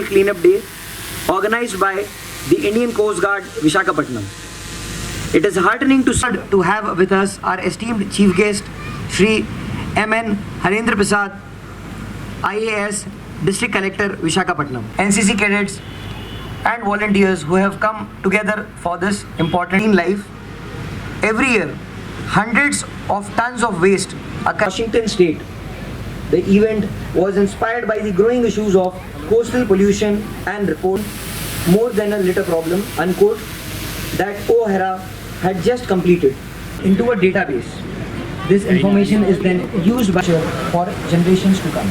Cleanup Day organized by the Indian Coast Guard, Visakhapatnam. It is heartening to have with us our esteemed chief guest, Shri M.N. Harendra Prasad, IAS, District Collector, Visakhapatnam. NCC cadets and volunteers who have come together for this important in life. Every year, hundreds of tons of waste occur in Washington state. The event was inspired by the growing issues of coastal pollution and report more than a litter problem, unquote, that O'Hara had just completed into a database. This information is then used by for generations to come.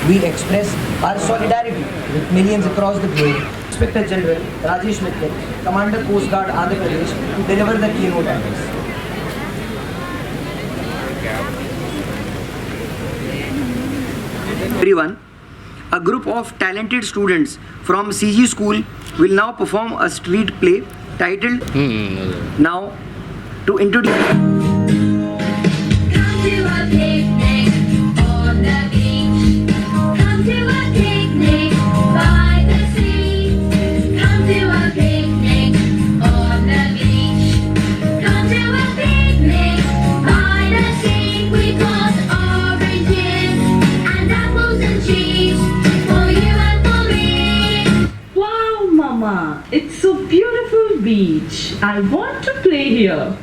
We express our solidarity with millions across the globe. Inspector General Rajesh Mittal, Commander Coast Guard Andhra Pradesh, to deliver the keynote address. Everyone, a group of talented students from CG School will now perform a street play titled Now to introduce. Come to a picnic on the beach. Come to a picnic by the sea. Come to a picnic on the beach. Come to a picnic by the sea. We got oranges and apples and cheese for you and for me. Wow, Mama, it's so beautiful beach. I want to play here.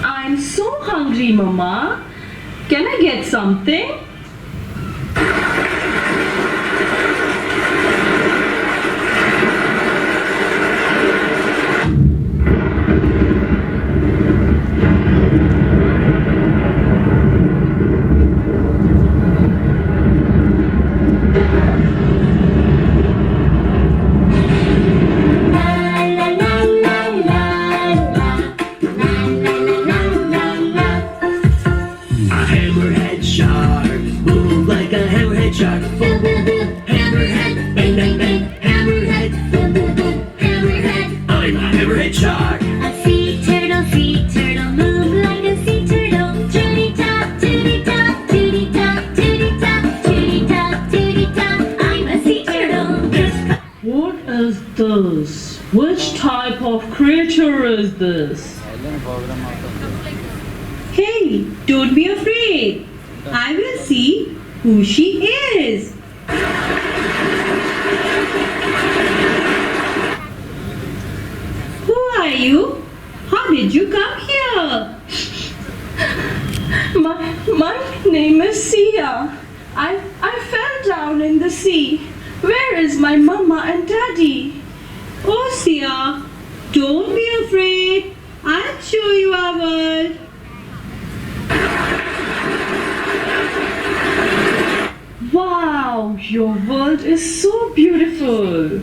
I'm so hungry, Mama. Can I get something? Hammerhead shark, move like a hammerhead shark. Boom, boom, boom, hammerhead, bang, bang, bang. Hammerhead, boom, boom, boom, hammerhead. I'm a hammerhead shark. A sea turtle, move like a sea turtle. Tooty tap, tooty tap, tooty tap, tooty tap, tooty tap, tooty tap. I'm a sea turtle. What is this? Which type of creature is this? Hey, don't be afraid. I will see who she is. Who are you? How did you come here? My name is Sia. I fell down in the sea. Where is my mama and daddy? Oh, Sia, don't be afraid. I'll show you our world. Wow, your world is so beautiful.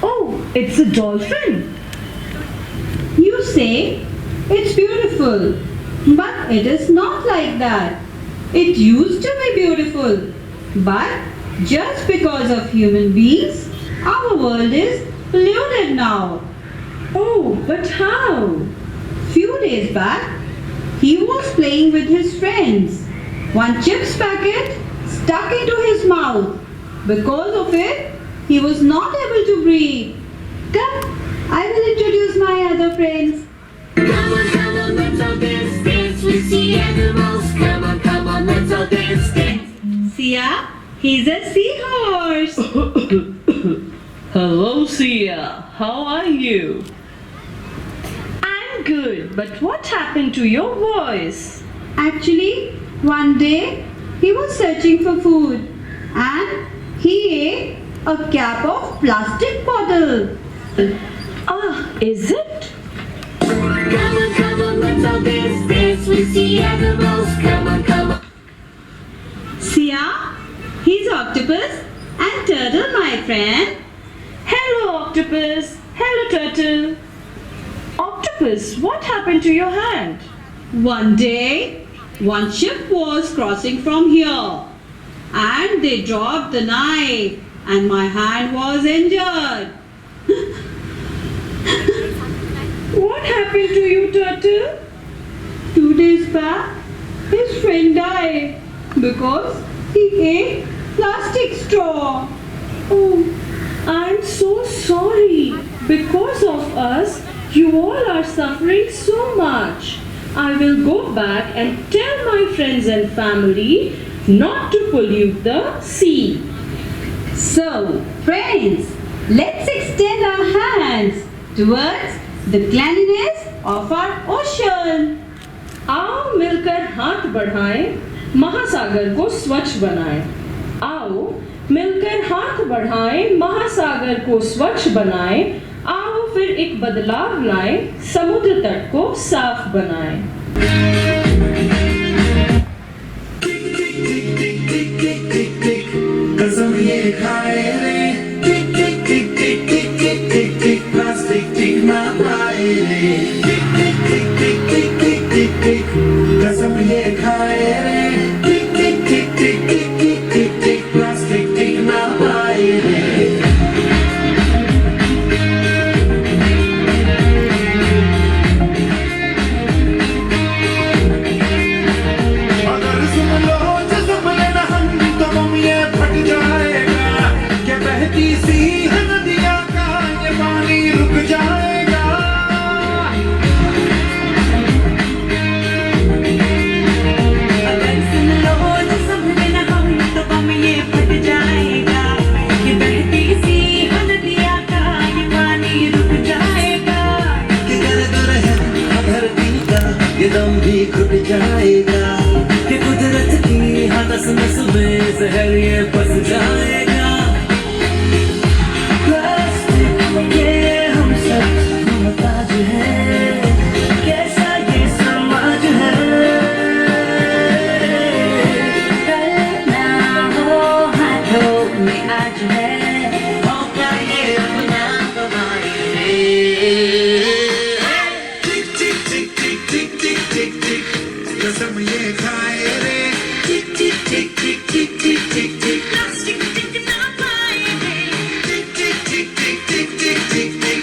Oh, it's a dolphin. You say it's beautiful, but it is not like that. It used to be beautiful, but just because of human beings, our world is polluted now. Oh, but how? Few days back, he was playing with his friends. One chips packet stuck into his mouth. Because of it, he was not able to breathe. Come, I will introduce my other friends. Come on, let's all dance, dance with the animals. Come on, let's all dance, dance. Sia, he's a seahorse. Hello, Sia. How are you? I'm good, but what happened to your voice? Actually, one day he was searching for food and he ate a cap of plastic bottle. Ah, is it? Come on, let's all dance, dance with the animals. Come on. Sia, he's octopus and turtle, my friend. Hello, octopus. Hello, turtle. Octopus, what happened to your hand? One day, one ship was crossing from here and they dropped the knife and my hand was injured. What happened to you, turtle? 2 days back, his friend died because he ate plastic straw. Oh, I'm so sorry. Because of us, you all are suffering so much. I will go back and tell my friends and family not to pollute the sea. So, friends, let's extend our hands towards the cleanliness of our ocean. आओ मिलकर हाथ बढ़ाएं, महासागर को स्वच्छ बनाएं। आओ मिलकर हाथ बढ़ाएं, महासागर को स्वच्छ बनाएं। आओ फिर एक बदलाव लाएं, समुद्र तट को साफ बनाएं। कसम ये खाए रे टिक टिक टिक टिक टिक टिक टिक टिक प्लास्टिक टिक ना पाए रे टिक टिक टिक टिक टिक टिक टिक टिक कसम ये खाए रे टिक टिक टिक टिक टिक टिक टिक टिक प्लास्टिक टिक ना पाए रे अगर सुन लो जज्ब लेना हम तो हम ये फट जाएगा क्या बहती सी है नदियाँ का ये पानी रुक जाएगा अगर सुन लो तो सब बिना हम तो बम ये फट जाएगा ये बहती सी नदियाँ का ये पानी रुक जाएगा कि गर है धरती का ये दम भी घुट जाएगा कि कुदरत की हाँ नस नस में जहर ये फंस जाएगा प्लास्टिक ये हम सब मोहताज है कैसा ये समाज है कल ना हो हाथों में आज है मौका ये अपना कमाए टिक टिक टिक टिक टिक टिक टिक टिक कसम ये खाए रे टिक टिक टिक टिक टिक टिक टिक टिक प्लास्टिक टिक ना पाए टिक टिक टिक टिक टिक टिक टिक टिक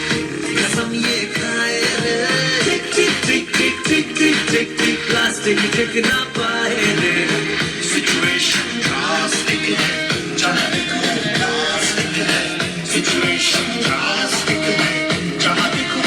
कसम ये खाए रे टिक टिक टिक टिक टिक टिक टिक टिक प्लास्टिक टिक ना पाए रे सिचुएशन ड्रास्टिक है जहाँ देखो प्लास्टिक है सिचुएशन ड्रास्टिक है जहाँ देखो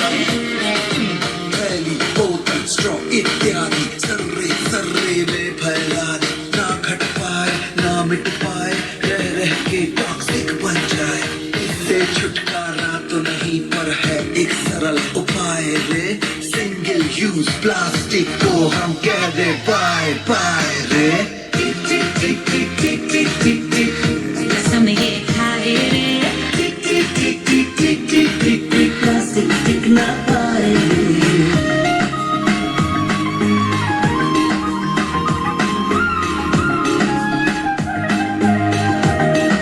पहली बोतल स्ट्रॉ इत्यादि सर्रे सर्रे में फैला दे ना घट पाए ना मिट पाए रह रह के टॉक्सिक बन जाए इससे छुटकारा तो नहीं पर है एक सरल उपाय रे सिंगल यूज प्लास्टिक को हम कह दे बाय बाय रे टिक टिक टिक टिक टिक टिक टिक टिक कसम ये खाए रे टिक टिक टिक टिक टिक टिक टिक टिक प्लास्टिक टिक ना पाए रे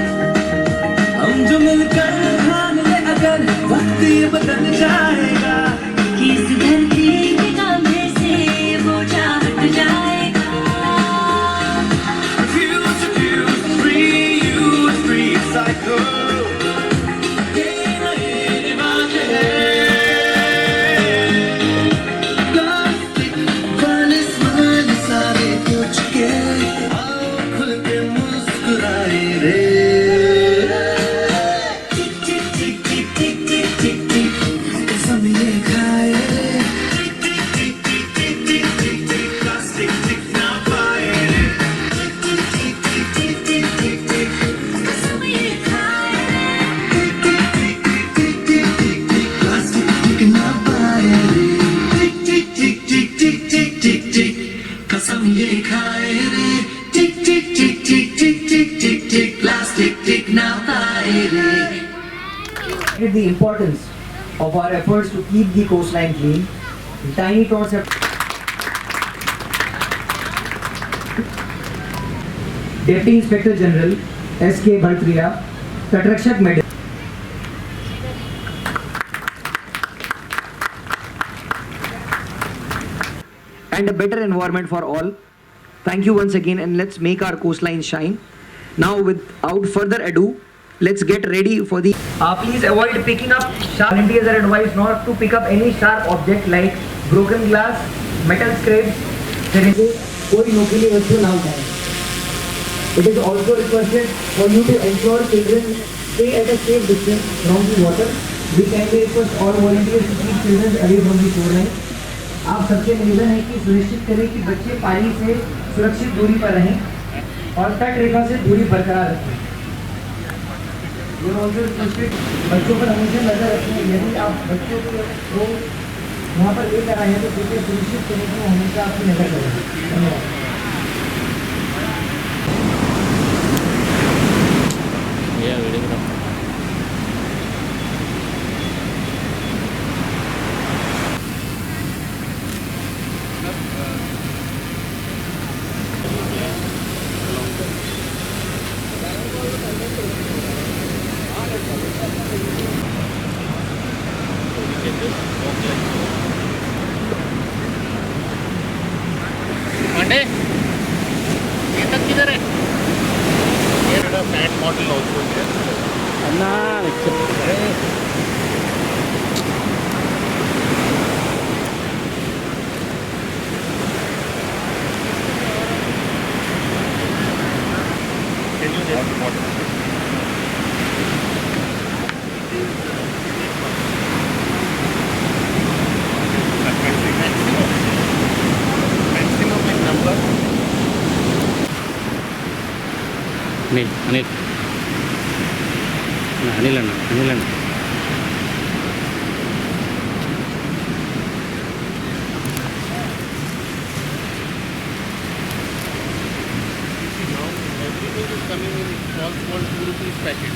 हम जो मिलकर ठान ले अगर वक्त ये बदल जाएगा कि इस धरती के कांधे से बोझा हट जाएगा Refuse, refuse, reuse, recycle. ये नए रिवाज है। प्लास्टिक वाले स्माइल सारे पूछ के आओ खुल के मुस्कुराए रे टिक टिक टिक टिक टिक टिक टिक टिक कसम ये खाए रे टिक टिक टिक टिक टिक टिक टिक टिक प्लास्टिक टिक ना पाए रे टिक टिक टिक टिक टिक टिक टिक कसम ये खाए रे टिक टिक टिक टिक टिक टिक टिक प्लास्टिक टिक ना पाए रे टिक टिक टिक टिक टिक टिक टिक टिक कसम ये खाए रे टिक टिक टिक टिक टिक टिक टिक टिक प्लास्टिक टिक ना पाए रे The importance of our efforts to keep the coastline clean. The tiny tots have Deputy Inspector General S.K. Bhartriya, Tatrakshak Medal. And a better environment for all. Thank you once again, and let's make our coastline shine. Now, without further ado, let's get ready for the. Please avoid picking up sharp. Volunteers are advised not to pick up any sharp object like broken glass, metal scraps, syringes, कोई नुकीली वस्तु ना उठाएं। It is also requested for you to ensure children stay at a safe distance from the water. We kindly request all volunteers to keep children away from the shoreline. आप सबसे निवेदन है कि सुनिश्चित करें कि बच्चे पानी से सुरक्षित दूरी पर रहें और तट रेखा से दूरी बरकरार रखें। बच्चों पर हमेशा नजर रखें। यदि आप बच्चों को वहाँ पर लेकर आए हैं तो कृपया सुनिश्चित करें कि वो हमेशा आपकी नजर करें। धन्यवाद। पांडे ये तक किधर है ये बड़ा fat model also Anil Anil Anil everything is coming in small 2 rupees packet.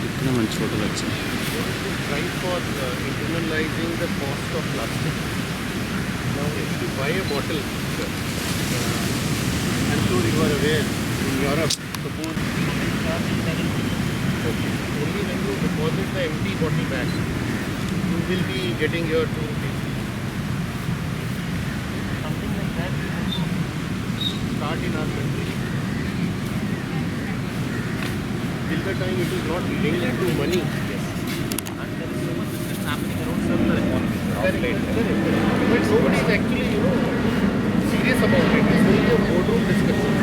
इतना मन छोटा बच्चा try for internalizing the cost of plastic. Now if you buy a bottle, I'm sure you are aware in Europe, suppose only when you deposit the empty bottle back, you will be getting your 2 rupees. Something like that we have to start in our country. Till the time it is not linked to money. Yes. And there is so much business happening around circular economy. Correct. But nobody is actually, serious about it. It's only a boardroom discussion.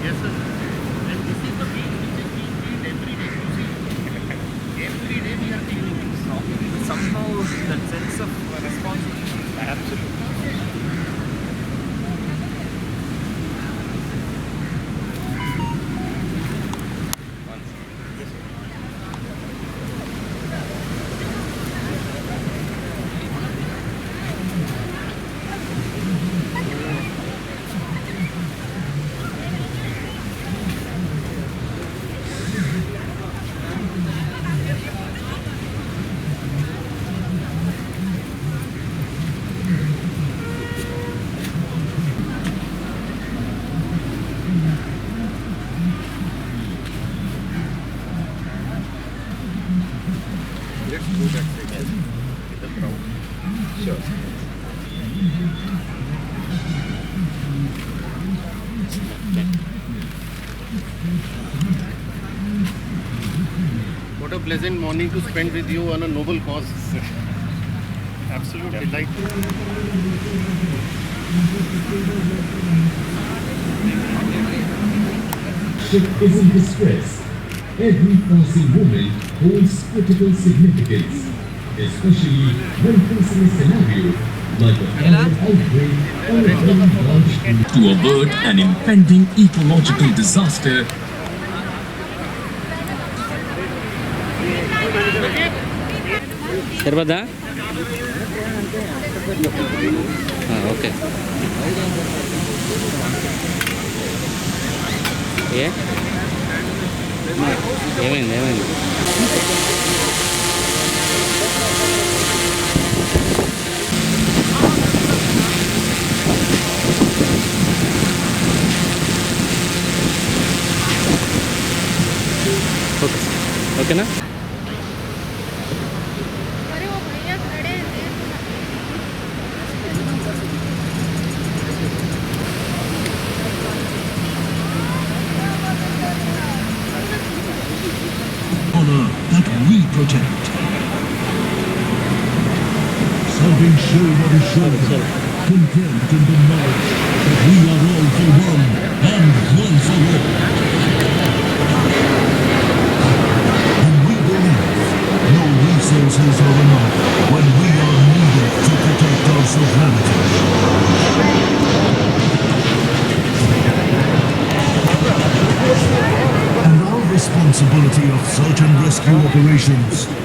Yes, sir. And this is the beach which is being cleaned every day. You see, every day we are cleaning it. Somehow that sense of responsibility. Absolutely. Let's go that way in the crowd. Sure. What a pleasant morning to spend with you on a noble cause. Absolute delight. Ship is in distress. Every passing moment holds critical significance, especially when facing a scenario like a fire outbreak or a very large flood. To avert an impending ecological disaster, सर्वदा okay ఏమైంది ఏమైంది okay ఓకేనా Lieutenant. Standing shoulder to shoulder, content in the knowledge that we are all for one and one for all. And we believe no resources are enough when we are needed to protect our sovereignty. And our responsibility of search and rescue operations